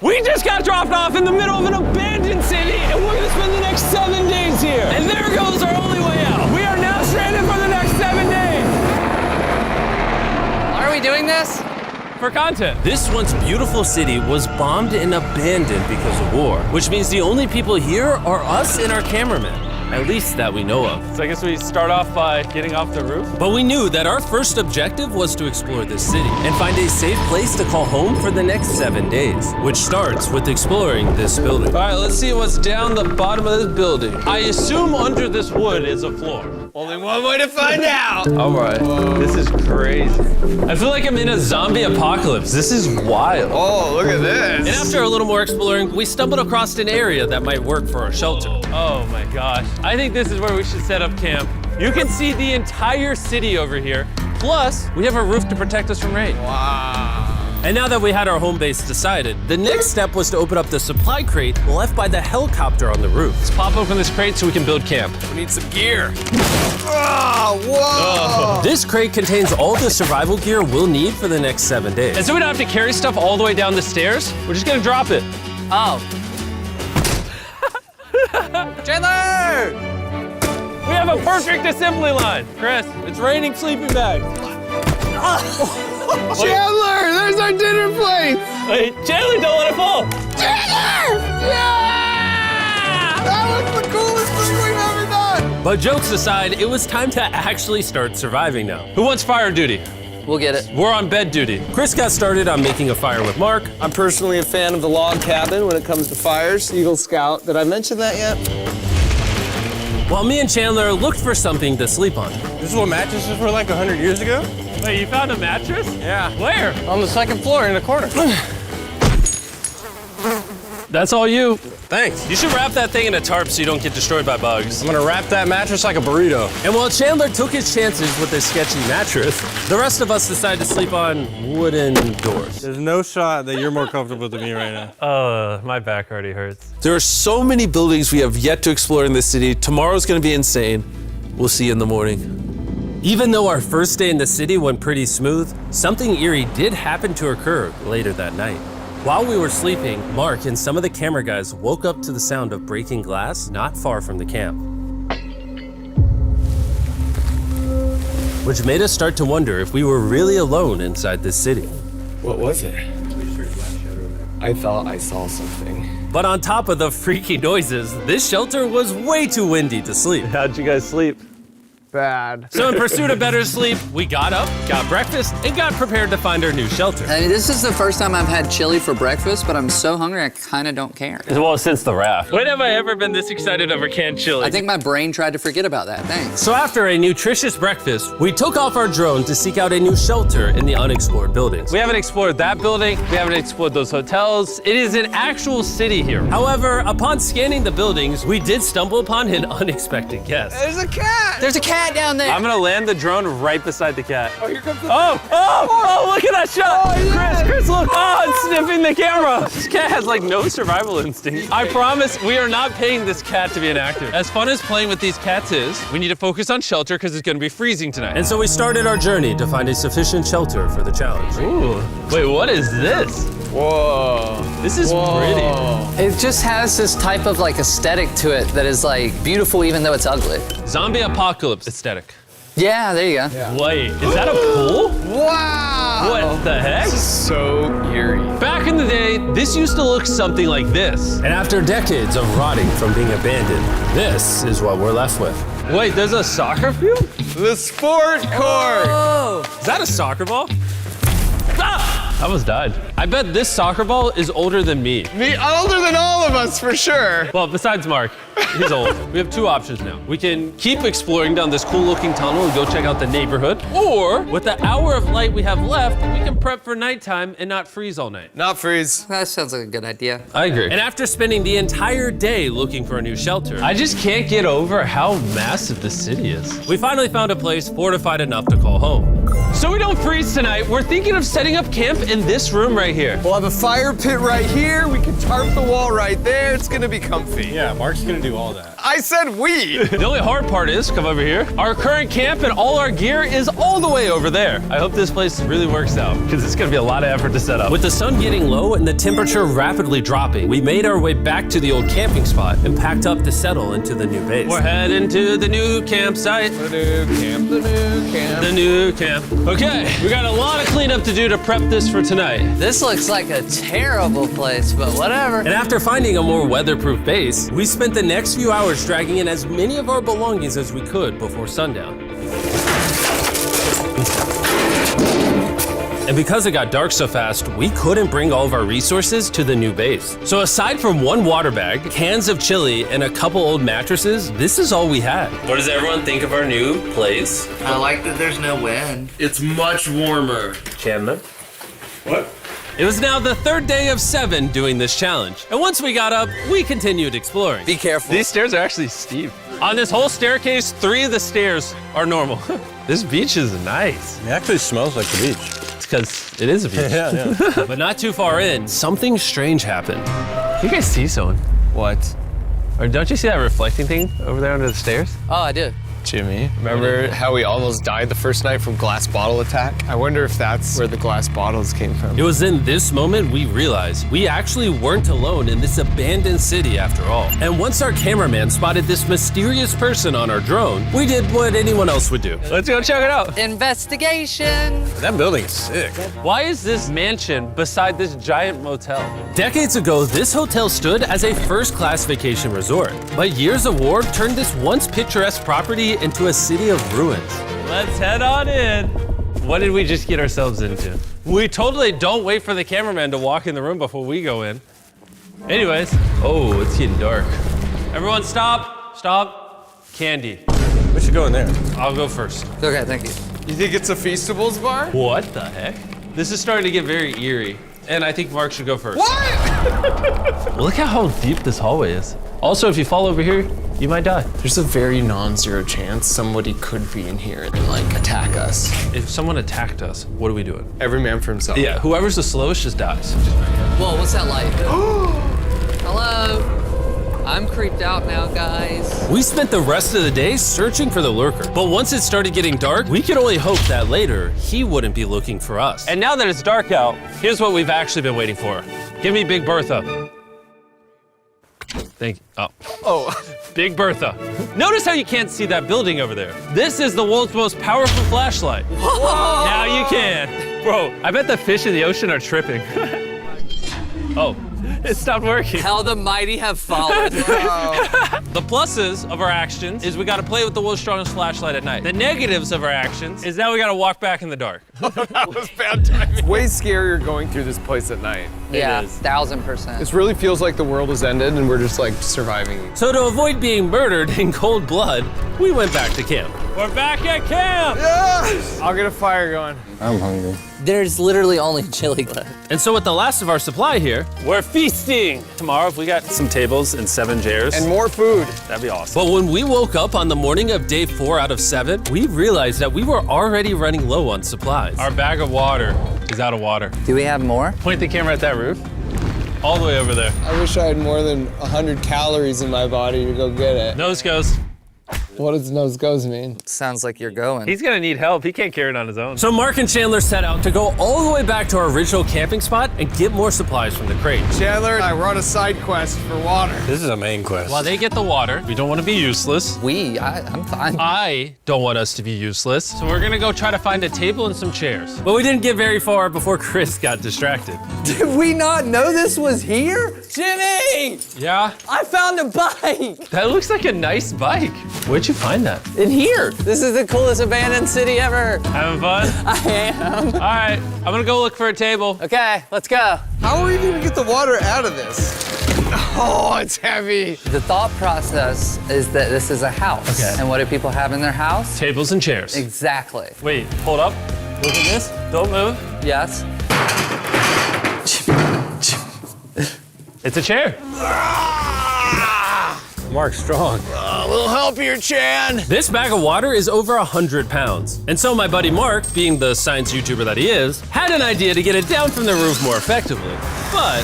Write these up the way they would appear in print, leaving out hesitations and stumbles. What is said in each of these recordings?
We just got dropped off in the middle of an abandoned city, and we're gonna spend the next 7 days here. And there goes our only way out. We are now stranded for the next 7 days. Why are we doing this? For content. This once beautiful city was bombed and abandoned because of war, which means the only people here are us and our cameraman. At least that we know of. So I guess we start off by getting off the roof. But we knew that our first objective was to explore this city and find a safe place to call home for the next 7 days, which starts with exploring this building. All right, let's see what's down the bottom of this building. I assume under this wood is a floor. Only one way to find out. All right, this is crazy. I feel like I'm in a zombie apocalypse. This is wild. Oh, look at this. And after a little more exploring, we stumbled across an area that might work for our shelter. Oh my gosh. I think this is where we should set up camp. You can see the entire city over here. Plus, we have a roof to protect us from rain. Wow. And now that we had our home base decided, the next step was to open up the supply crate left by the helicopter on the roof. Let's pop open this crate so we can build camp. We need some gear. Oh, whoa. This crate contains all the survival gear we'll need for the next 7 days. And so we don't have to carry stuff all the way down the stairs. We're just gonna drop it. Oh. Chandler! We have a perfect assembly line. Chris, it's raining sleeping bags. Chandler, there's our dinner plate. Wait, Chandler, don't let it fall. Chandler! Yeah! That was the coolest thing we've ever done. But jokes aside, it was time to actually start surviving now. Who wants fire duty? We'll get it. We're on bed duty. Chris got started on making a fire with Mark. I'm personally a fan of the log cabin when it comes to fires. Eagle Scout. Did I mention that yet? While me and Chandler looked for something to sleep on. This is what mattresses were like 100 years ago? Wait, you found a mattress? Yeah. Where? On the second floor in the corner. That's all you. Thanks. You should wrap that thing in a tarp so you don't get destroyed by bugs. I'm gonna wrap that mattress like a burrito. And while Chandler took his chances with his sketchy mattress, the rest of us decided to sleep on wooden doors. There's no shot that you're more comfortable than me right now. My back already hurts. There are so many buildings we have yet to explore in this city. Tomorrow's gonna be insane. We'll see you in the morning. Even though our first day in the city went pretty smooth, something eerie did happen to occur later that night. While we were sleeping, Mark and some of the camera guys woke up to the sound of breaking glass not far from the camp, which made us start to wonder if we were really alone inside this city. What was it? I thought I saw something. But on top of the freaky noises, this shelter was way too windy to sleep. How'd you guys sleep? Bad. So in pursuit of better sleep, we got up, got breakfast, and got prepared to find our new shelter. I mean, this is the first time I've had chili for breakfast, but I'm so hungry I kind of don't care. Well, since the raft. When have I ever been this excited over canned chili? I think my brain tried to forget about that. Thanks. So after a nutritious breakfast, we took off our drone to seek out a new shelter in the unexplored buildings. We haven't explored that building. We haven't explored those hotels. It is an actual city here. However, upon scanning the buildings, we did stumble upon an unexpected guest. There's a cat! There's a cat down there. I'm gonna land the drone right beside the cat. Oh, here comes the Oh, look at that shot! Chris, look! Oh, it's sniffing the camera! This cat has like no survival instinct. I promise we are not paying this cat to be an actor. As fun as playing with these cats is, we need to focus on shelter because it's gonna be freezing tonight. And so we started our journey to find a sufficient shelter for the challenge. Ooh, wait, what is this? Whoa. This is pretty. It just has this type of like aesthetic to it that is like beautiful even though it's ugly. Zombie apocalypse aesthetic. Yeah, there you go. Wait, is that a pool? Wow! What the heck? So eerie. Back in the day, this used to look something like this. And after decades of rotting from being abandoned, this is what we're left with. Wait, there's a soccer field? The sport court! Is that a soccer ball? Ah! I almost died. I bet this soccer ball is older than me. Me older than all of us, for sure. Well, besides Mark, he's old. We have two options now. We can keep exploring down this cool looking tunnel and go check out the neighborhood, or with the hour of light we have left, we can prep for nighttime and not freeze all night. Not freeze. That sounds like a good idea. I agree. And after spending the entire day looking for a new shelter, I just can't get over how massive the city is. we finally found a place fortified enough to call home. So we don't freeze tonight, we're thinking of setting up camp in this room right right here. We'll have a fire pit right here. We can tarp the wall right there. It's gonna be comfy. Yeah, Mark's gonna do all that. I said we. The only hard part is, come over here, our current camp and all our gear is all the way over there. I hope this place really works out, because it's gonna be a lot of effort to set up. With the sun getting low and the temperature rapidly dropping, we made our way back to the old camping spot and packed up to settle into the new base. We're heading to the new campsite. The new camp, the new camp. The new camp. Okay, we got a lot of cleanup to do to prep this for tonight. This looks like a terrible place, but whatever. And after finding a more weatherproof base, we spent the next few hours dragging in as many of our belongings as we could before sundown. And because it got dark so fast, we couldn't bring all of our resources to the new base. So aside from one water bag, cans of chili, and a couple old mattresses, this is all we had. What does everyone think of our new place? I like that there's no wind. It's much warmer. Chandler? What? It was now the third day of 7 doing this challenge. And once we got up, we continued exploring. Be careful. These stairs are actually steep. On this whole staircase, 3 of the stairs are normal. This beach is nice. It actually smells like the beach. It's because it is a beach. Yeah. But not too far in, something strange happened. You guys see someone? What? Or don't you see that reflecting thing over there under the stairs? Oh, I do. Jimmy, remember how we almost died the first night from glass bottle attack? I wonder if that's where the glass bottles came from. It was in this moment we realized we actually weren't alone in this abandoned city after all. And once our cameraman spotted this mysterious person on our drone, we did what anyone else would do. Let's go check it out. Investigation. That building is sick. Why is this mansion beside this giant motel? Decades ago, this hotel stood as a first-class vacation resort. But years of war turned this once picturesque property into a city of ruins. Let's head on in. What did we just get ourselves into? We totally don't wait for the cameraman to walk in the room before we go in. Anyways, oh, it's getting dark. Everyone stop, stop. Candy. We should go in there. I'll go first. Okay, thank you. You think it's a Feastables bar? What the heck? This is starting to get very eerie. And I think Mark should go first. What? Look at how deep this hallway is. Also, if you fall over here, you might die. There's a very non-zero chance somebody could be in here and like attack us. If someone attacked us, what are we doing? Every man for himself. Yeah, whoever's the slowest just dies. Whoa, what's that light? Hello. I'm creeped out now, guys. We spent the rest of the day searching for the lurker. But once it started getting dark, we could only hope that later he wouldn't be looking for us. And now that it's dark out, here's what we've actually been waiting for. Give me Big Bertha. Thank you. Oh, Big Bertha. Notice how you can't see that building over there. This is the world's most powerful flashlight. Whoa. Now you can. Bro, I bet the fish in the ocean are tripping. Oh, it stopped working. How the mighty have fallen. The pluses of our actions is we gotta play with the world's strongest flashlight at night. The negatives of our actions is now we gotta walk back in the dark. That was bad timing. It's way scarier going through this place at night. Yeah, is. 1000%. This really feels like the world has ended and we're just like surviving. So to avoid being murdered in cold blood, we went back to camp. We're back at camp! Yes! I'll get a fire going. I'm hungry. There's literally only chili left. And so with the last of our supply here, We're feasting! Tomorrow, if we got some tables and 7 chairs, And more food. that'd be awesome. but when we woke up on the morning of day 4 out of 7, we realized that we were already running low on supplies. Our bag of water is out of water. Do we have more? Point the camera at that roof. All the way over there. I wish I had more than 100 calories in my body to go get it. Nose goes. What does nose goes mean? Sounds like you're going. He's gonna need help. He can't carry it on his own. So Mark and Chandler set out to go all the way back to our original camping spot and get more supplies from the crate. Chandler and I were on a side quest for water. This is a main quest. While they get the water, we don't want to be useless. I'm fine. I don't want us to be useless. So we're gonna go try to find a table and some chairs. But we didn't get very far before Chris got distracted. Did we not know this was here? Jimmy! Yeah? I found a bike! That looks like a nice bike. Where'd you find that? In here. This is the coolest abandoned city ever. Having fun? I am. All right, I'm gonna go look for a table. Okay, let's go. How are we even gonna get the water out of this? Oh, it's heavy. The thought process is that this is a house. Okay. And what do people have in their house? Tables and chairs. Exactly. Wait, hold up. Look at this. Don't move. Yes. It's a chair. Mark's strong. A little help here, Chan. This bag of water is over 100 pounds. And so my buddy Mark, being the science YouTuber that he is, had an idea to get it down from the roof more effectively. But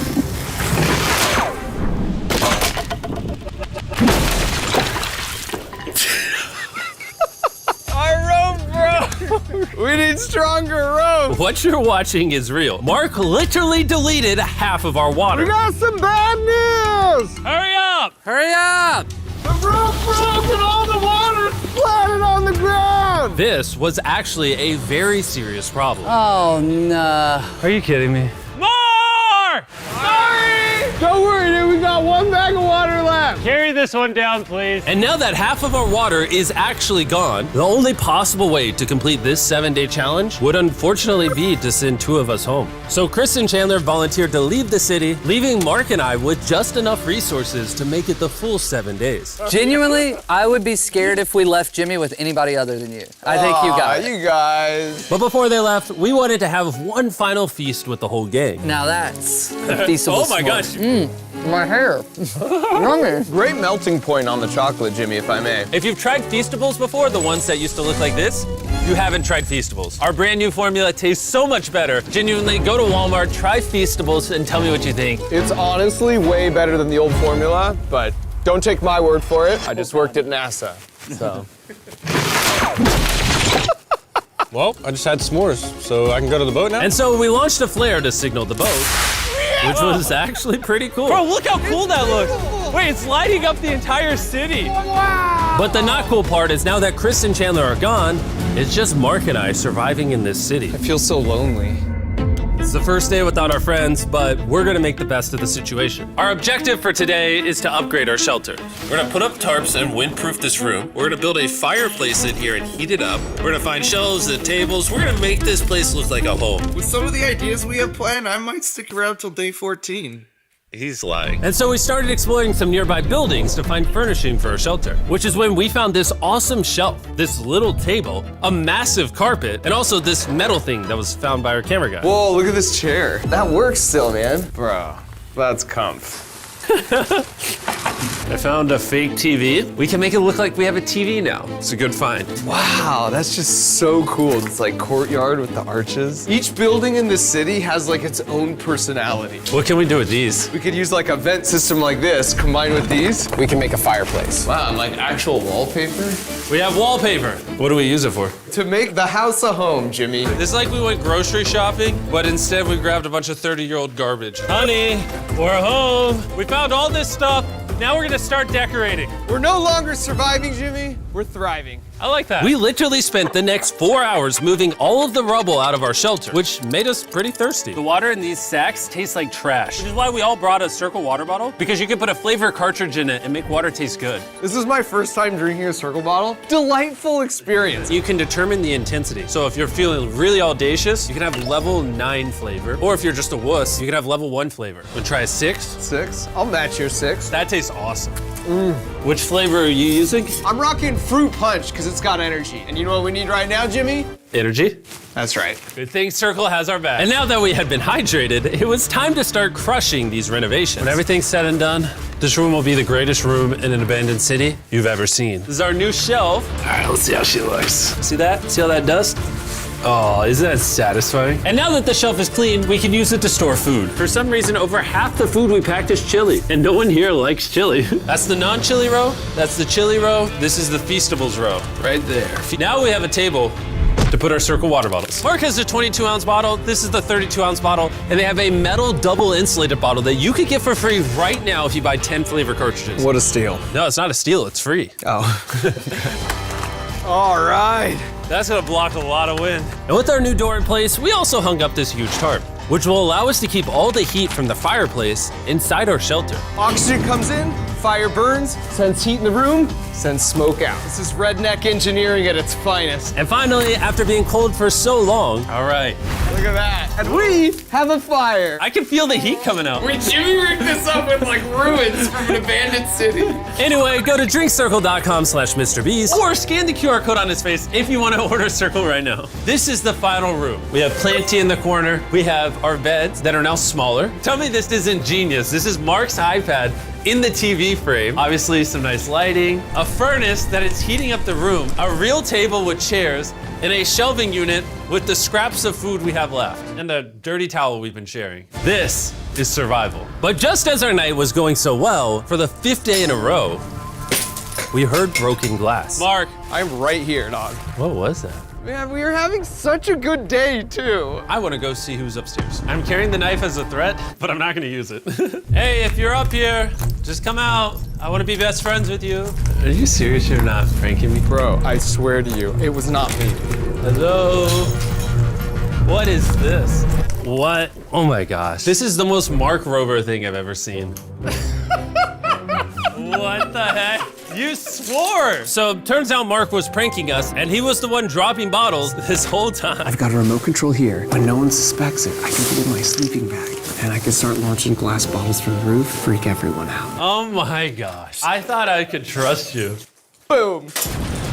Our rope broke. We need stronger rope. what you're watching is real. Mark literally deleted half of our water. Got some bad news! Hurry up! Hurry up! The rope broke and all the water splattered on the ground! This was actually a very serious problem. Oh, no. Are you kidding me? More! Don't worry, dude, we got one bag of water left. Carry this one down, please. And now that half of our water is actually gone, the only possible way to complete this 7-day challenge would unfortunately be to send 2 of us home. So Chris and Chandler volunteered to leave the city, leaving Mark and I with just enough resources to make it the full 7 days. Genuinely, I would be scared if we left Jimmy with anybody other than you. I think you got it. You guys. But before they left, we wanted to have one final feast with the whole gang. Now that's a feastable Oh my s'more. gosh. My hair. Yummy. Great melting point on the chocolate, Jimmy, if I may. If you've tried Feastables before, the ones that used to look like this, you haven't tried Feastables. Our brand new formula tastes so much better. Genuinely, go to Walmart, try Feastables, and tell me what you think. It's honestly way better than the old formula, but don't take my word for it. I just worked at NASA, so. Well, I just had s'mores, so I can go to the boat now? And so we launched a flare to signal the boat, which was actually pretty cool. Bro, look how cool that looks. Wait, it's lighting up the entire city. But the not cool part is now that Chris and Chandler are gone, it's just Mark and I surviving in this city. I feel so lonely. It's the first day without our friends, but we're gonna make the best of the situation. Our objective for today is to upgrade our shelter. We're gonna put up tarps and windproof this room. We're gonna build a fireplace in here and heat it up. We're gonna find shelves and tables. We're gonna make this place look like a home. With some of the ideas we have planned, I might stick around till day 14. He's lying. And so we started exploring some nearby buildings to find furnishing for our shelter, which is when we found this awesome shelf, this little table, a massive carpet, and also this metal thing that was found by our camera guy. Whoa, look at this chair. That works still, man. Bro, that's comf. I found a fake TV. We can make it look like we have a TV now. It's a good find. Wow, that's just so cool. It's like courtyard with the arches. Each building in this city has like its own personality. What can we do with these? We could use like a vent system like this, combined with these. We can make a fireplace. Wow, and like actual wallpaper? We have wallpaper. What do we use it for? To make the house a home, Jimmy. It's like we went grocery shopping, but instead we grabbed a bunch of 30-year-old garbage. Honey, we're home. We found all this stuff. Now we're gonna start decorating. We're no longer surviving, Jimmy. We're thriving. I like that. We literally spent the next 4 hours moving all of the rubble out of our shelter, which made us pretty thirsty. The water in these sacks tastes like trash, which is why we all brought a Circle water bottle, because you can put a flavor cartridge in it and make water taste good. This is my first time drinking a Circle bottle. Delightful experience. You can determine the intensity. So if you're feeling really audacious, you can have level 9 flavor. Or if you're just a wuss, you can have level 1 flavor. Wanna try a 6? 6? I'll match your 6. That tastes awesome. Which flavor are you using? I'm rocking Fruit Punch because it's got energy. And you know what we need right now, Jimmy? Energy. That's right. Good thing Circle has our back. And now that we had been hydrated, it was time to start crushing these renovations. When everything's said and done, this room will be the greatest room in an abandoned city you've ever seen. This is our new shelf. All right, let's see how she looks. See that? See all that dust? Oh, isn't that satisfying? And now that the shelf is clean, we can use it to store food. For some reason, over half the food we packed is chili, and no one here likes chili. That's the non-chili row, that's the chili row, this is the Feastables row, right there. Now we have a table to put our Circle water bottles. Mark has a 22-ounce bottle, this is the 32-ounce bottle, and they have a metal double insulated bottle that you could get for free right now if you buy 10 flavor cartridges. What a steal. No, it's not a steal, it's free. Oh. All right. That's gonna block a lot of wind. And with our new door in place, we also hung up this huge tarp, which will allow us to keep all the heat from the fireplace inside our shelter. Oxygen comes in, fire burns, sends heat in the room, sends smoke out. This is redneck engineering at its finest. And finally, after being cold for so long, all right, Look at that. And we have a fire. I can feel the heat coming out. Jimmy rigged this up with like ruins from an abandoned city. Anyway, go to drinkcircle.com/MrBeast. Or scan the QR code on his face if you want to order Circle right now. This is the final room. We have Planty in the corner. We have our beds that are now smaller. Tell me this isn't genius. This is Mark's iPad in the TV frame. Obviously some nice lighting, a furnace that is heating up the room, a real table with chairs, and a shelving unit with the scraps of food we have left, and a dirty towel we've been sharing. This is survival. But just as our night was going so well, for the 5th day in a row, we heard broken glass. Mark, I'm right here, dog. What was that? Man, we are having such a good day, too. I want to go see who's upstairs. I'm carrying the knife as a threat, but I'm not going to use it. Hey, if you're up here, just come out. I want to be best friends with you. Are you serious you're not pranking me? Bro, I swear to you, it was not me. Hello? What is this? What? Oh my gosh. This is the most Mark Rover thing I've ever seen. What the heck? You swore! So turns out Mark was pranking us, and he was the one dropping bottles this whole time. I've got a remote control here. When no one suspects it, I can put it in my sleeping bag. And I can start launching glass bottles from the roof, freak everyone out. Oh my gosh. I thought I could trust you. Boom.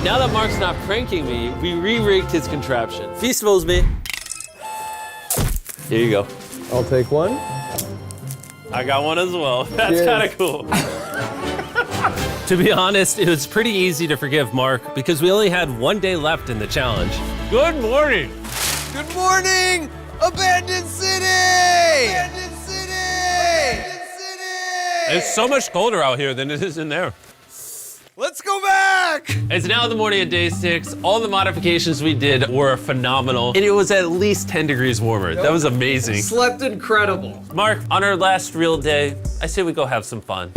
Now that Mark's not pranking me, we re-rigged his contraption. Feastables me. Here you go. I'll take one. I got one as well. That's Cheers. kind of cool. To be honest, it was pretty easy to forgive Mark because we only had 1 day left in the challenge. Good morning. Good morning, Abandoned City! Abandoned City! Abandoned City! It's so much colder out here than it is in there. Let's go back! It's now the morning of day 6. All the modifications we did were phenomenal, and it was at least 10 degrees warmer. That was amazing. Slept incredible. Mark, on our last real day, I say we go have some fun.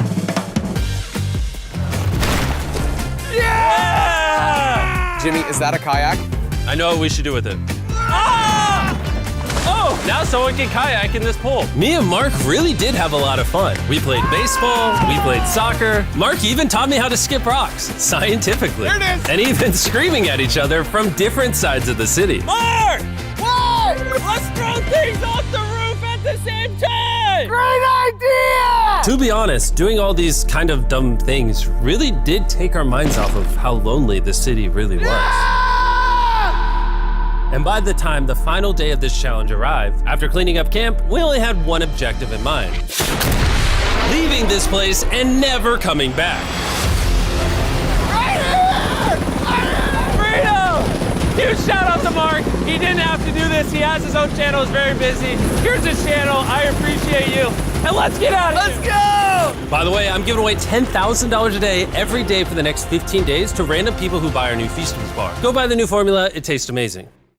Yeah! Jimmy, is that a kayak? I know what we should do with it. Ah! Oh, now someone can kayak in this pool. Me and Mark really did have a lot of fun. We played baseball, we played soccer. Mark even taught me how to skip rocks, scientifically. There it is. And even screaming at each other from different sides of the city. Mark! What? Let's throw things off the roof at the same time! Great idea! To be honest, doing all these kind of dumb things really did take our minds off of how lonely the city really was. And by the time the final day of this challenge arrived, after cleaning up camp, we only had one objective in mind. Leaving this place and never coming back. Huge shout out to Mark. He didn't have to do this. He has his own channel. He's very busy. Here's his channel. I appreciate you. And let's get out of here. Let's go! By the way, I'm giving away $10,000 a day every day for the next 15 days to random people who buy our new Feastables bar. Go buy the new formula. It tastes amazing.